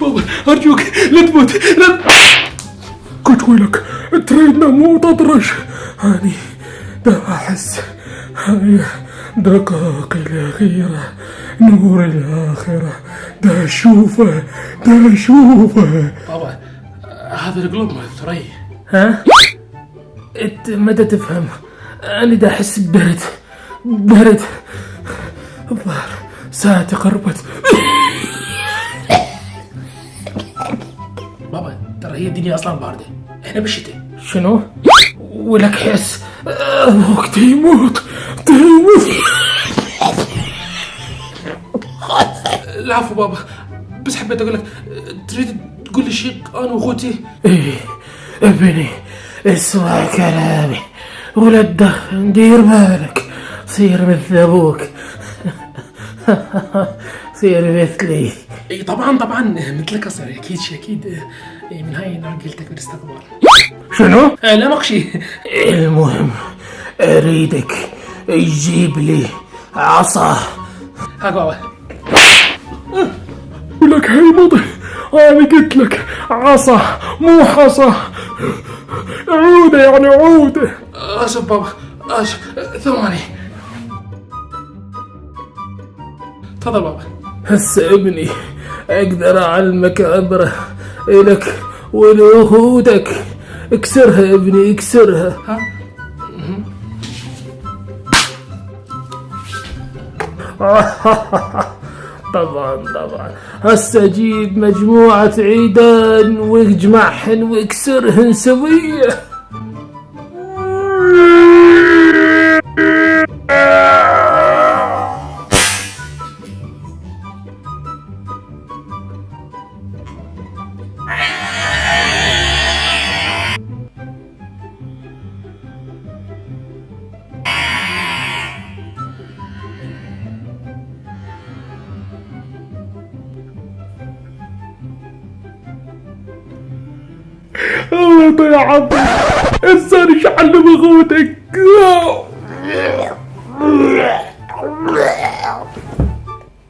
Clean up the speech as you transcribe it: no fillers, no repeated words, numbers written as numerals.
بابا أرجوك لا تموت، لا. قلت لك تريد نموت أطرش. هاني دا أحس هاي دقائق الأخيرة، نور الآخرة، دا أشوفه، دا أشوفه. بابا هذا القلوب مال ثريا. ها؟ انت متى تفهم؟ أنا دا أحس ببرد، برد. الظاهر ساعتي قربت. بابا ترى هي الدنيا اصلا بارده، احنا بالشتاء. شنو؟ ولك حس وقت يموت تيموت. العفو بابا، بس حبيت اقول لك، تريد تقول لي شيء انا واخوتي؟ ايه ابني اسمع كلامي ولا تدخن، دير بالك، صير مثل ابوك. صير مثلي. اي طبعا مثلك اصير، اكيد شي اكيد. من هاي عقلتك بالاستقبال. شنو؟ لا مقشي. المهم اريدك تجيب لي عصا. هاك بابا. ولك هاي مضي، انا قلت لك عصا مو حصى، عودة يعني عودة. اسف بابا اسف، ثواني. تفضل بابا. هسه ابني اقدر اعلمك عبرة الك ولأخوتك. اكسرها ابني اكسرها. ها؟ طبعا هسه جيب مجموعة عيدان واجمعهن واكسرهن سوية. الله يضيع عمرك، انسان ايش علم اخوتك.